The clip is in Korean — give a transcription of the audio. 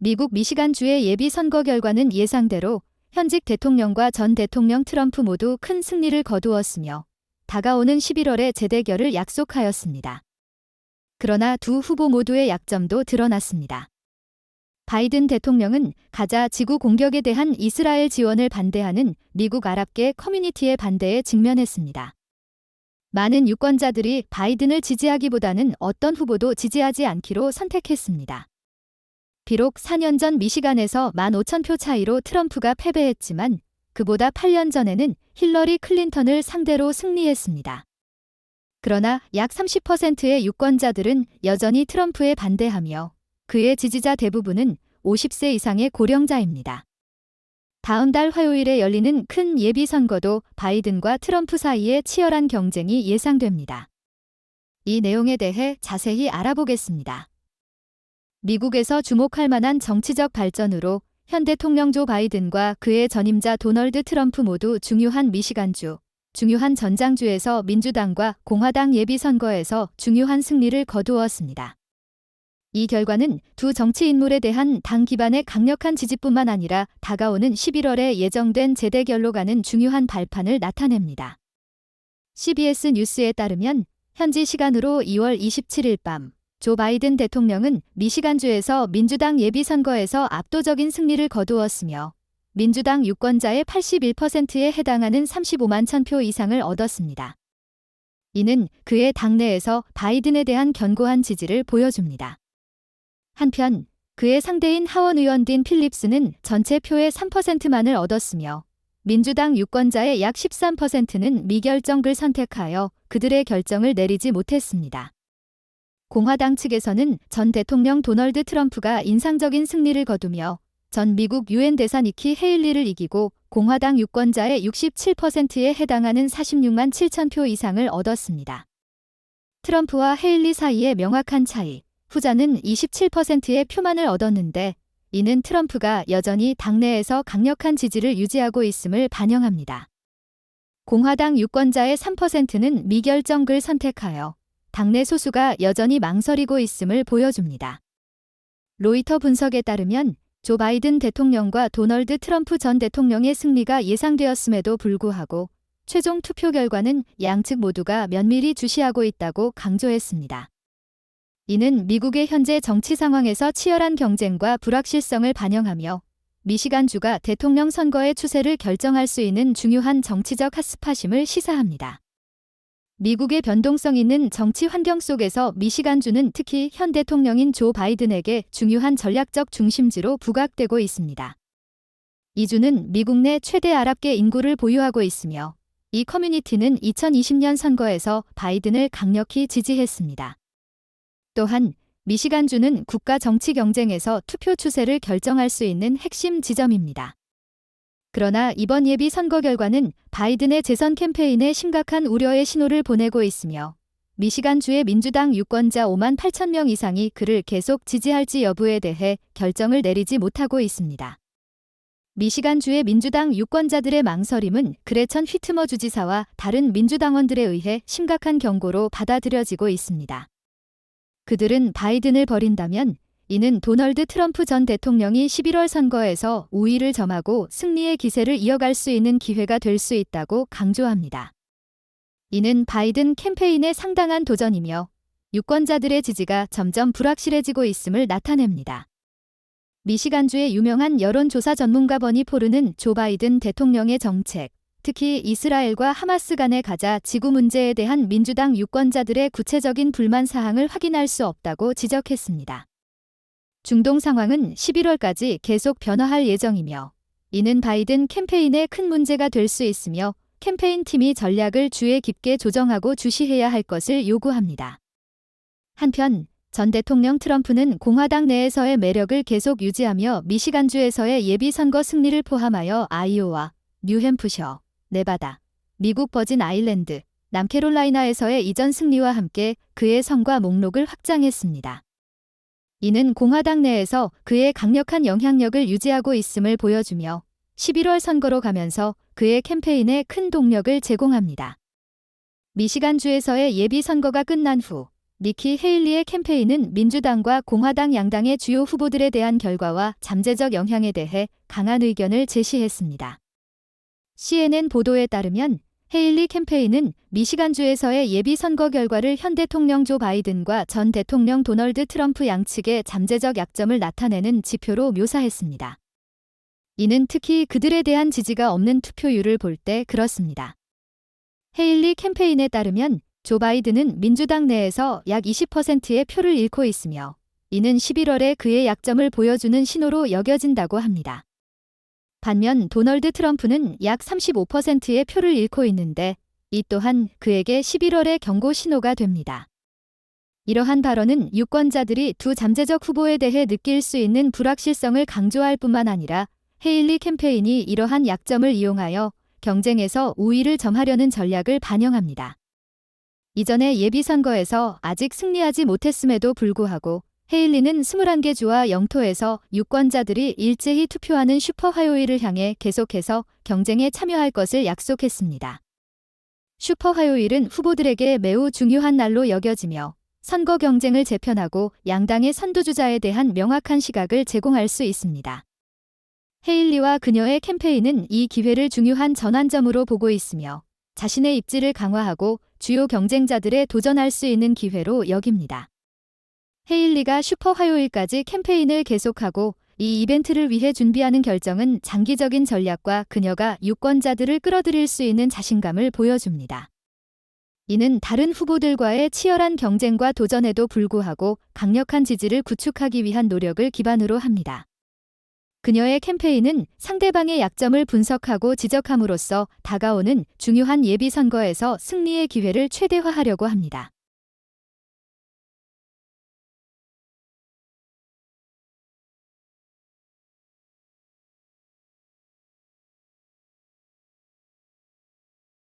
미국 미시간주의 예비 선거 결과는 예상대로 현직 대통령과 전 대통령 트럼프 모두 큰 승리를 거두었으며 다가오는 11월의 재대결을 약속하였습니다. 그러나 두 후보 모두의 약점도 드러났습니다. 바이든 대통령은 가자 지구 공격에 대한 이스라엘 지원을 반대하는 미국 아랍계 커뮤니티의 반대에 직면했습니다. 많은 유권자들이 바이든을 지지하기보다는 어떤 후보도 지지하지 않기로 선택했습니다. 비록 4년 전 미시간에서 15,000표 차이로 트럼프가 패배했지만 그보다 8년 전에는 힐러리 클린턴을 상대로 승리했습니다. 그러나 약 30%의 유권자들은 여전히 트럼프에 반대하며 그의 지지자 대부분은 50세 이상의 고령자입니다. 다음 달 화요일에 열리는 큰 예비선거도 바이든과 트럼프 사이에 치열한 경쟁이 예상됩니다. 이 내용에 대해 자세히 알아보겠습니다. 미국에서 주목할 만한 정치적 발전으로 현 대통령 조 바이든과 그의 전임자 도널드 트럼프 모두 중요한 미시간주, 중요한 전장주에서 민주당과 공화당 예비선거에서 중요한 승리를 거두었습니다. 이 결과는 두 정치 인물에 대한 당 기반의 강력한 지지뿐만 아니라 다가오는 11월에 예정된 재대결로 가는 중요한 발판을 나타냅니다. CBS 뉴스에 따르면 현지 시간으로 2월 27일 밤 조 바이든 대통령은 미시간주에서 민주당 예비선거에서 압도적인 승리를 거두었으며 민주당 유권자의 81%에 해당하는 35만 1000표 이상을 얻었습니다. 이는 그의 당내에서 바이든에 대한 견고한 지지를 보여줍니다. 한편 그의 상대인 하원 의원 딘 필립스는 전체 표의 3%만을 얻었으며 민주당 유권자의 약 13%는 미결정을 선택하여 그들의 결정을 내리지 못했습니다. 공화당 측에서는 전 대통령 도널드 트럼프가 인상적인 승리를 거두며 전 미국 유엔 대사 니키 헤일리를 이기고 공화당 유권자의 67%에 해당하는 46만 7000표 이상을 얻었습니다. 트럼프와 헤일리 사이의 명확한 차이, 후자는 27%의 표만을 얻었는데 이는 트럼프가 여전히 당내에서 강력한 지지를 유지하고 있음을 반영합니다. 공화당 유권자의 3%는 미결정을 선택하여 당내 소수가 여전히 망설이고 있음을 보여줍니다. 로이터 분석에 따르면 조 바이든 대통령과 도널드 트럼프 전 대통령의 승리가 예상되었음에도 불구하고 최종 투표 결과는 양측 모두가 면밀히 주시하고 있다고 강조했습니다. 이는 미국의 현재 정치 상황에서 치열한 경쟁과 불확실성을 반영하며 미시간주가 대통령 선거의 추세를 결정할 수 있는 중요한 정치적 핫스팟임을 시사합니다. 미국의 변동성 있는 정치 환경 속에서 미시간주는 특히 현 대통령인 조 바이든에게 중요한 전략적 중심지로 부각되고 있습니다. 이 주는 미국 내 최대 아랍계 인구를 보유하고 있으며 이 커뮤니티는 2020년 선거에서 바이든을 강력히 지지했습니다. 또한 미시간주는 국가 정치 경쟁에서 투표 추세를 결정할 수 있는 핵심 지점입니다. 그러나 이번 예비 선거 결과는 바이든의 재선 캠페인에 심각한 우려의 신호를 보내고 있으며 미시간주의 민주당 유권자 5만 8천 명 이상이 그를 계속 지지할지 여부에 대해 결정을 내리지 못하고 있습니다. 미시간주의 민주당 유권자들의 망설임은 그레천 휘트머 주지사와 다른 민주당원들에 의해 심각한 경고로 받아들여지고 있습니다. 그들은 바이든을 버린다면 이는 도널드 트럼프 전 대통령이 11월 선거에서 우위를 점하고 승리의 기세를 이어갈 수 있는 기회가 될 수 있다고 강조합니다. 이는 바이든 캠페인의 상당한 도전이며 유권자들의 지지가 점점 불확실해지고 있음을 나타냅니다. 미시간주의 유명한 여론조사 전문가 버니 포르는 조 바이든 대통령의 정책, 특히 이스라엘과 하마스 간의 가자 지구 문제에 대한 민주당 유권자들의 구체적인 불만 사항을 확인할 수 없다고 지적했습니다. 중동 상황은 11월까지 계속 변화할 예정이며 이는 바이든 캠페인에 큰 문제가 될 수 있으며 캠페인 팀이 전략을 주의 깊게 조정하고 주시해야 할 것을 요구합니다. 한편 전 대통령 트럼프는 공화당 내에서의 매력을 계속 유지하며 미시간주에서의 예비선거 승리를 포함하여 아이오와, 뉴햄프셔, 네바다, 미국 버진 아일랜드, 남캐롤라이나에서의 이전 승리와 함께 그의 성과 목록을 확장했습니다. 이는 공화당 내에서 그의 강력한 영향력을 유지하고 있음을 보여주며 11월 선거로 가면서 그의 캠페인에 큰 동력을 제공합니다. 미시간주에서의 예비 선거가 끝난 후 니키 헤일리의 캠페인은 민주당과 공화당 양당의 주요 후보들에 대한 결과와 잠재적 영향에 대해 강한 의견을 제시했습니다. CNN 보도에 따르면 헤일리 캠페인은 미시간주에서의 예비 선거 결과를 현 대통령 조 바이든과 전 대통령 도널드 트럼프 양측의 잠재적 약점을 나타내는 지표로 묘사했습니다. 이는 특히 그들에 대한 지지가 없는 투표율을 볼 때 그렇습니다. 헤일리 캠페인에 따르면 조 바이든은 민주당 내에서 약 20%의 표를 잃고 있으며 이는 11월에 그의 약점을 보여주는 신호로 여겨진다고 합니다. 반면 도널드 트럼프는 약 35%의 표를 잃고 있는데 이 또한 그에게 11월의 경고 신호가 됩니다. 이러한 발언은 유권자들이 두 잠재적 후보에 대해 느낄 수 있는 불확실성을 강조할 뿐만 아니라 헤일리 캠페인이 이러한 약점을 이용하여 경쟁에서 우위를 점하려는 전략을 반영합니다. 이전의 예비선거에서 아직 승리하지 못했음에도 불구하고 헤일리는 21개 주와 영토에서 유권자들이 일제히 투표하는 슈퍼 화요일을 향해 계속해서 경쟁에 참여할 것을 약속했습니다. 슈퍼 화요일은 후보들에게 매우 중요한 날로 여겨지며 선거 경쟁을 재편하고 양당의 선두주자에 대한 명확한 시각을 제공할 수 있습니다. 헤일리와 그녀의 캠페인은 이 기회를 중요한 전환점으로 보고 있으며 자신의 입지를 강화하고 주요 경쟁자들에 도전할 수 있는 기회로 여깁니다. 헤일리가 슈퍼 화요일까지 캠페인을 계속하고 이 이벤트를 위해 준비하는 결정은 장기적인 전략과 그녀가 유권자들을 끌어들일 수 있는 자신감을 보여줍니다. 이는 다른 후보들과의 치열한 경쟁과 도전에도 불구하고 강력한 지지를 구축하기 위한 노력을 기반으로 합니다. 그녀의 캠페인은 상대방의 약점을 분석하고 지적함으로써 다가오는 중요한 예비 선거에서 승리의 기회를 최대화하려고 합니다.